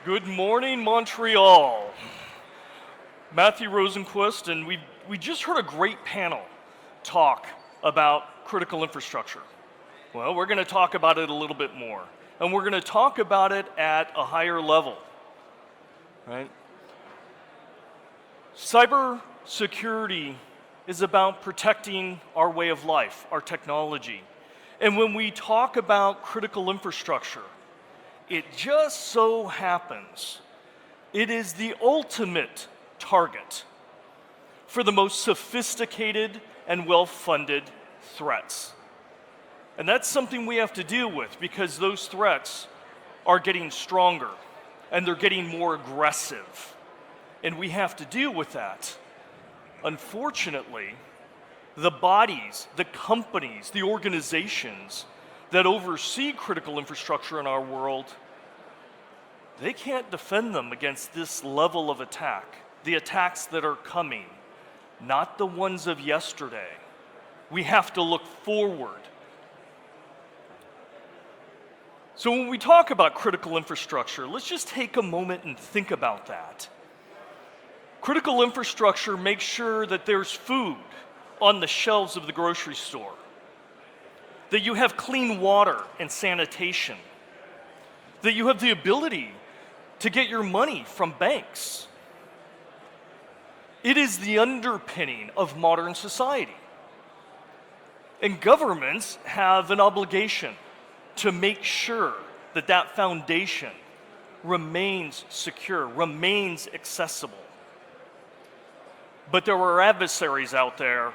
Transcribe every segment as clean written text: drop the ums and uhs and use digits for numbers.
Good morning, Montreal. Matthew Rosenquist, and we just heard a great panel talk about critical infrastructure. Well, we're going to talk about it a little bit more, and we're going to talk about it at a higher level, right? Cybersecurity is about protecting our way of life, our technology. And when we talk about critical infrastructure, it just so happens it is the ultimate target for the most sophisticated and well-funded threats. And that's something we have to deal with because those threats are getting stronger and they're getting more aggressive. And we have to deal with that. Unfortunately, the bodies, the companies, the organizations that oversee critical infrastructure in our world, they can't defend them against this level of attack, the attacks that are coming, not the ones of yesterday. We have to look forward. So when we talk about critical infrastructure, let's just take a moment and think about that. Critical infrastructure makes sure that there's food on the shelves of the grocery store, that you have clean water and sanitation, that you have the ability to get your money from banks. It is the underpinning of modern society. And governments have an obligation to make sure that that foundation remains secure, remains accessible. But there are adversaries out there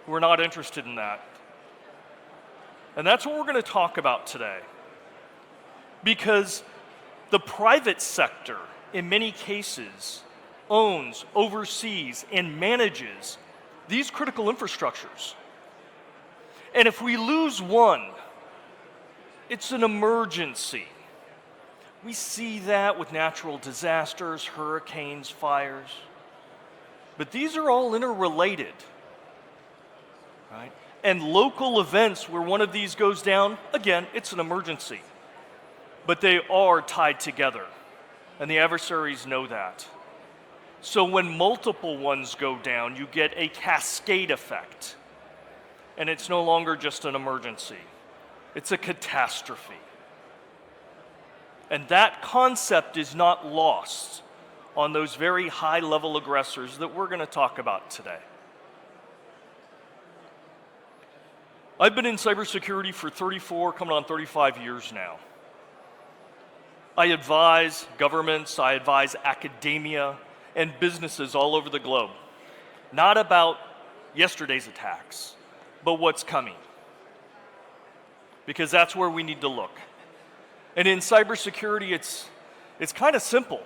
who are not interested in that. And that's what we're going to talk about today. Because the private sector, in many cases, owns, oversees, and manages these critical infrastructures. And if we lose one, it's an emergency. We see that with natural disasters, hurricanes, fires. But these are all interrelated, right? And local events where one of these goes down, again, it's an emergency. But they are tied together, and the adversaries know that. So when multiple ones go down, you get a cascade effect. And it's no longer just an emergency. It's a catastrophe. And that concept is not lost on those very high-level aggressors that we're going to talk about today. I've been in cybersecurity for 34, coming on 35 years now. I advise governments, I advise academia, and businesses all over the globe, not about yesterday's attacks, but what's coming. Because that's where we need to look. And in cybersecurity, it's kind of simple.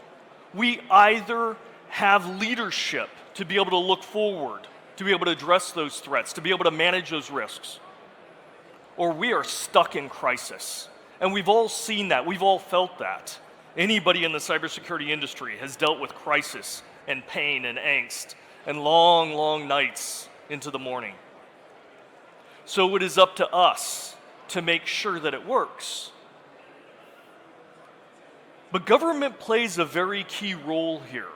We either have leadership to be able to look forward, to be able to address those threats, to be able to manage those risks, or we are stuck in crisis. And we've all seen that, we've all felt that. Anybody in the cybersecurity industry has dealt with crisis and pain and angst and long, long nights into the morning. So it is up to us to make sure that it works. But government plays a very key role here.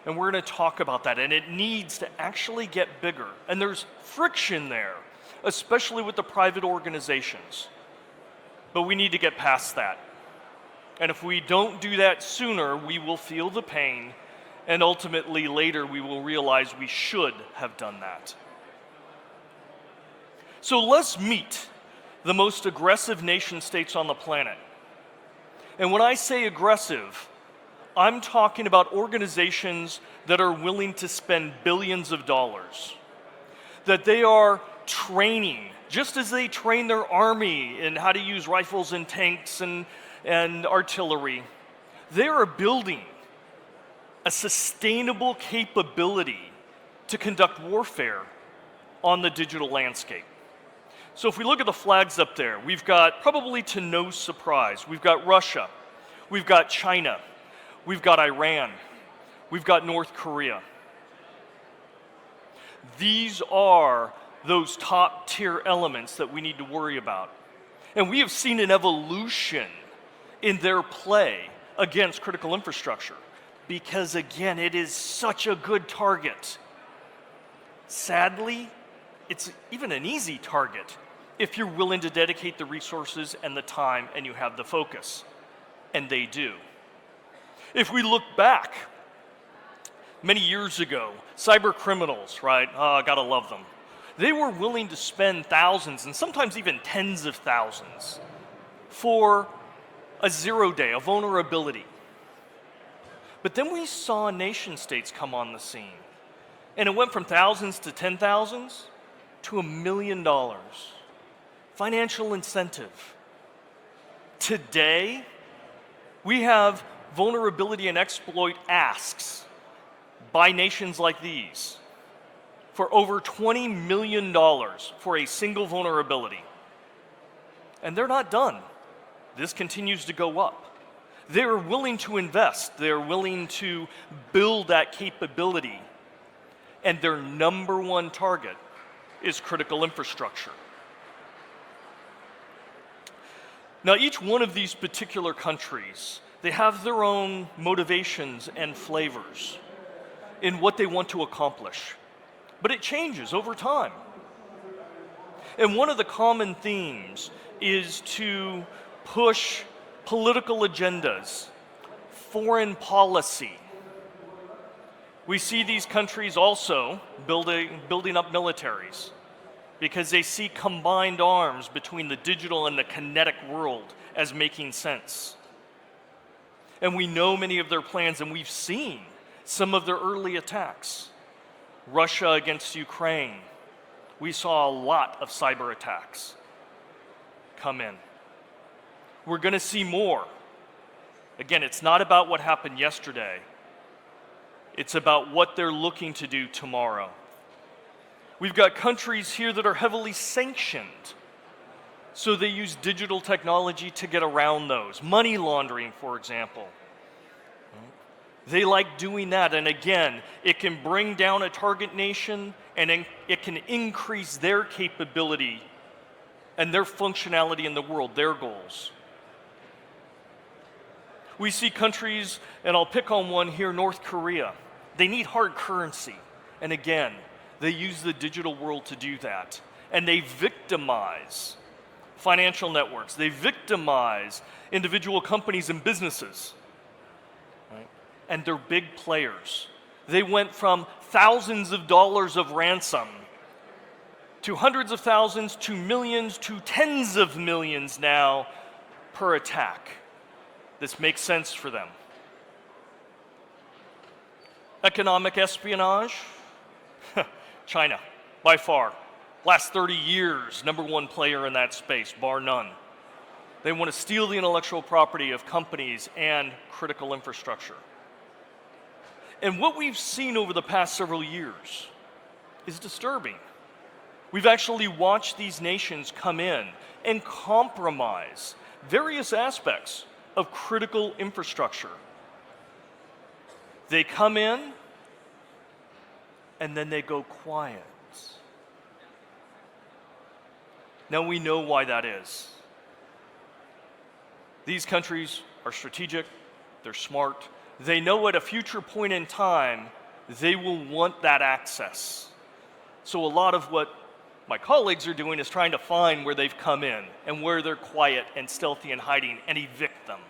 And we're going to talk about that. And it needs to actually get bigger. And there's friction there, especially with the private organizations. But we need to get past that. And if we don't do that sooner, we will feel the pain. And ultimately, later, we will realize we should have done that. So let's meet the most aggressive nation states on the planet. And when I say aggressive, I'm talking about organizations that are willing to spend billions of dollars, that they are training, just as they train their army in how to use rifles and tanks and artillery. They are building a sustainable capability to conduct warfare on the digital landscape. So if we look at the flags up there, we've got, probably to no surprise, we've got Russia, we've got China, we've got Iran, we've got North Korea. These are those top tier elements that we need to worry about. And we have seen an evolution in their play against critical infrastructure because, again, it is such a good target. Sadly, it's even an easy target if you're willing to dedicate the resources and the time and you have the focus. And they do. If we look back, many years ago, cyber criminals, right? Oh, gotta love them. They were willing to spend thousands and sometimes even tens of thousands for a 0-day, a vulnerability. But then we saw nation states come on the scene. And it went from thousands to 10,000s to $1 million. Financial incentive. Today, we have vulnerability and exploit asks by nations like these for over $20 million for a single vulnerability. And they're not done. This continues to go up. They're willing to invest. They're willing to build that capability. And their number one target is critical infrastructure. Now, each one of these particular countries, they have their own motivations and flavors in what they want to accomplish. But it changes over time. And one of the common themes is to push political agendas, foreign policy. We see these countries also building up militaries because they see combined arms between the digital and the kinetic world as making sense. And we know many of their plans, and we've seen some of their early attacks. Russia against Ukraine. We saw a lot of cyber attacks come in. We're going to see more. Again, it's not about what happened yesterday. It's about what they're looking to do tomorrow. We've got countries here that are heavily sanctioned. So they use digital technology to get around those. Money laundering, for example. They like doing that, and again, it can bring down a target nation, and it can increase their capability and their functionality in the world, their goals. We see countries, and I'll pick on one here, North Korea. They need hard currency, and again, they use the digital world to do that, and they victimize financial networks. They victimize individual companies and businesses. And they're big players. They went from thousands of dollars of ransom to hundreds of thousands to millions to tens of millions now per attack. This makes sense for them. Economic espionage? China, by far. Last 30 years, number one player in that space, bar none. They want to steal the intellectual property of companies and critical infrastructure. And what we've seen over the past several years is disturbing. We've actually watched these nations come in and compromise various aspects of critical infrastructure. They come in and then they go quiet. Now we know why that is. These countries are strategic, they're smart, they know at a future point in time they will want that access. So a lot of what my colleagues are doing is trying to find where they've come in and where they're quiet and stealthy and hiding and evict them.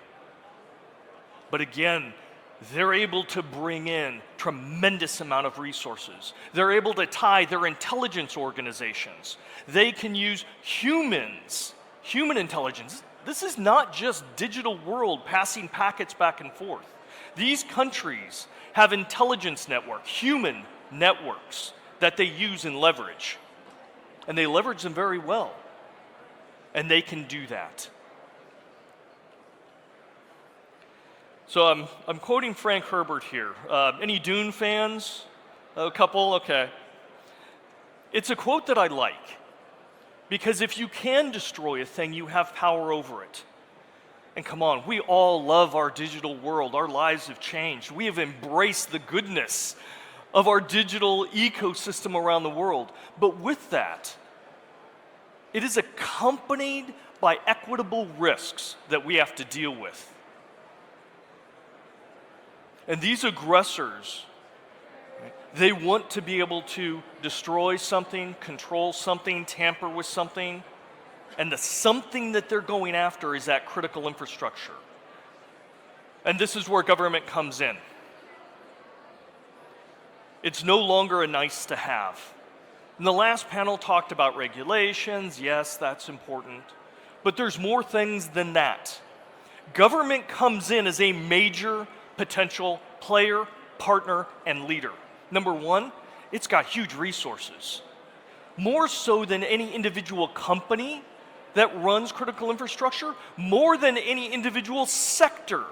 But again, they're able to bring in tremendous amount of resources. They're able to tie their intelligence organizations. They can use humans, human intelligence. This is not just digital world passing packets back and forth. These countries have intelligence network, human networks that they use and leverage. And they leverage them very well. And they can do that. So I'm quoting Frank Herbert here. Any Dune fans? A couple? Okay. It's a quote that I like. Because if you can destroy a thing, you have power over it. And come on, we all love our digital world. Our lives have changed. We have embraced the goodness of our digital ecosystem around the world. But with that, it is accompanied by equitable risks that we have to deal with. And these aggressors, they want to be able to destroy something, control something, tamper with something, and the something that they're going after is that critical infrastructure. And this is where government comes in. It's no longer a nice to have. And the last panel talked about regulations. Yes, that's important. But there's more things than that. Government comes in as a major potential player, partner, and leader. Number one, it's got huge resources. More so than any individual company that runs critical infrastructure, more than any individual sector.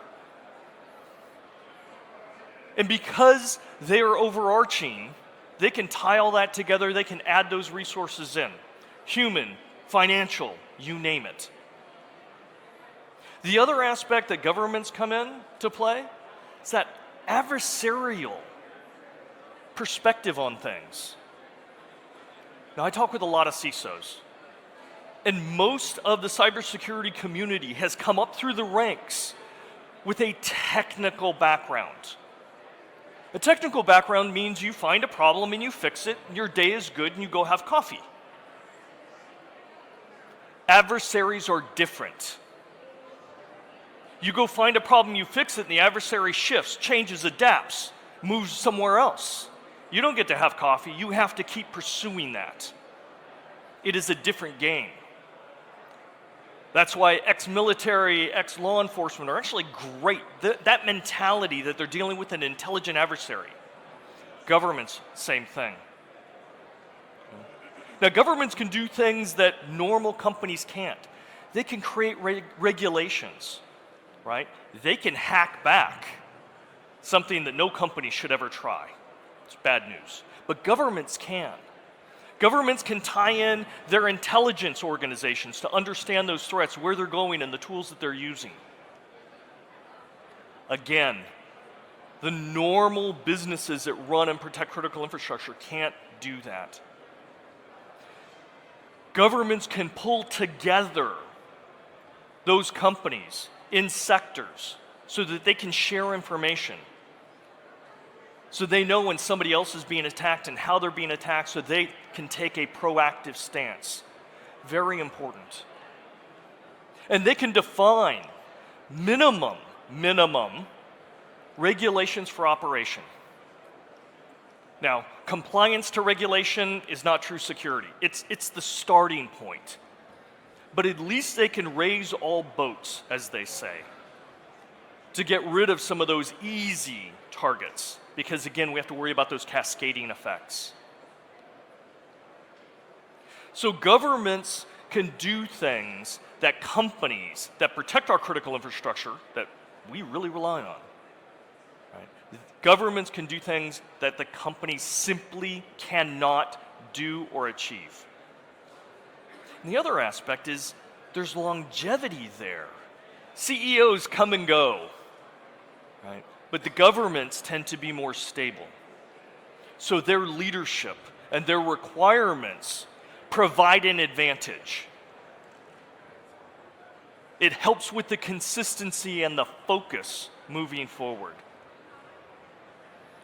And because they are overarching, they can tie all that together, they can add those resources in. Human, financial, you name it. The other aspect that governments come in to play is that adversarial perspective on things. Now, I talk with a lot of CISOs, and most of the cybersecurity community has come up through the ranks with a technical background. A technical background means you find a problem and you fix it, and your day is good, and you go have coffee. Adversaries are different. You go find a problem, you fix it, and the adversary shifts, changes, adapts, moves somewhere else. You don't get to have coffee, you have to keep pursuing that. It is a different game. That's why ex-military, ex-law enforcement are actually great. That mentality that they're dealing with an intelligent adversary. Governments, same thing. Now, governments can do things that normal companies can't. They can create regulations, right? They can hack back something that no company should ever try. It's bad news. But governments can. Governments can tie in their intelligence organizations to understand those threats, where they're going, and the tools that they're using. Again, the normal businesses that run and protect critical infrastructure can't do that. Governments can pull together those companies in sectors so that they can share information. So they know when somebody else is being attacked and how they're being attacked, so they can take a proactive stance. Very important. And they can define minimum regulations for operation. Now, compliance to regulation is not true security. It's the starting point. But at least they can raise all boats, as they say, to get rid of some of those easy targets. Because again, we have to worry about those cascading effects. So governments can do things that companies that protect our critical infrastructure that we really rely on. Right? Governments can do things that the companies simply cannot do or achieve. And the other aspect is there's longevity there. CEOs come and go, right? But the governments tend to be more stable. So their leadership and their requirements provide an advantage. It helps with the consistency and the focus moving forward.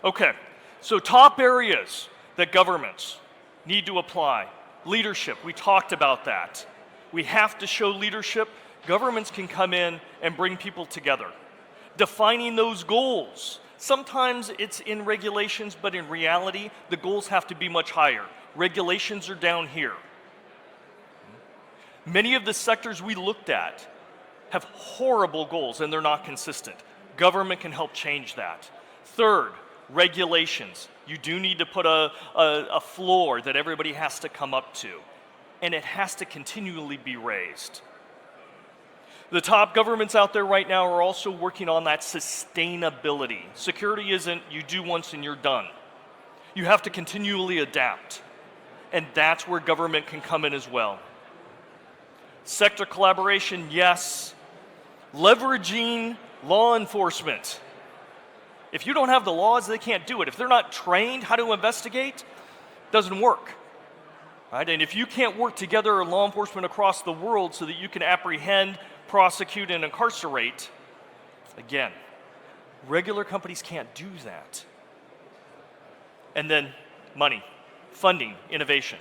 Okay, so top areas that governments need to apply. Leadership, we talked about that. We have to show leadership. Governments can come in and bring people together. Defining those goals. Sometimes it's in regulations, but in reality, the goals have to be much higher. Regulations are down here. Many of the sectors we looked at have horrible goals and they're not consistent. Government can help change that. Third, regulations. You do need to put a floor that everybody has to come up to, and it has to continually be raised. The top governments out there right now are also working on that sustainability. Security isn't you do once and you're done. You have to continually adapt, and that's where government can come in as well. Sector collaboration, yes. Leveraging law enforcement. If you don't have the laws, they can't do it. If they're not trained how to investigate, it doesn't work. Right? And if you can't work together in law enforcement across the world so that you can apprehend, prosecute, and incarcerate, again, Regular companies can't do that. And then money, funding, innovation.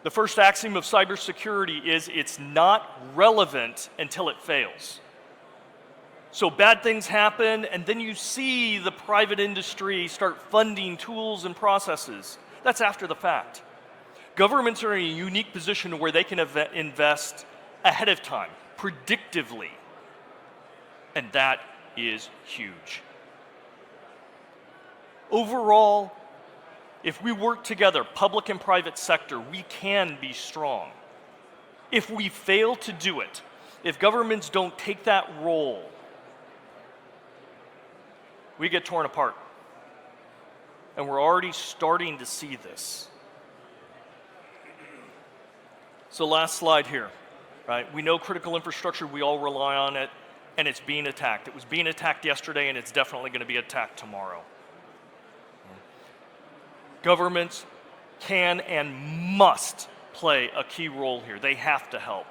The first axiom of cybersecurity is it's not relevant until it fails. So bad things happen, and then you see the private industry start funding tools and processes. That's after the fact. Governments are in a unique position where they can invest ahead of time, predictively. And that is huge. Overall, if we work together, public and private sector, we can be strong. If we fail to do it, if governments don't take that role, we get torn apart. And we're already starting to see this. So last slide here, right? We know critical infrastructure, we all rely on it, and it's being attacked. It was being attacked yesterday, and it's definitely going to be attacked tomorrow. Governments can and must play a key role here. They have to help.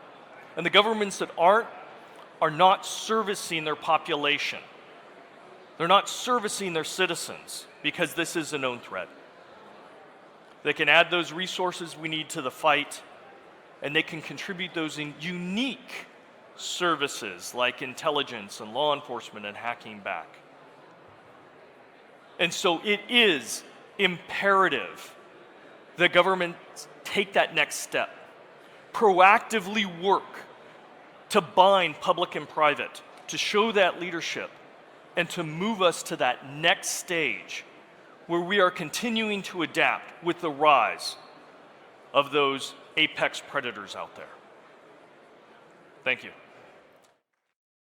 And the governments that aren't are not servicing their population. They're not servicing their citizens because this is a known threat. They can add those resources we need to the fight, and they can contribute those in unique services like intelligence and law enforcement and hacking back. And so it is imperative that governments take that next step, proactively work to bind public and private, to show that leadership, and to move us to that next stage where we are continuing to adapt with the rise of those apex predators out there. Thank you.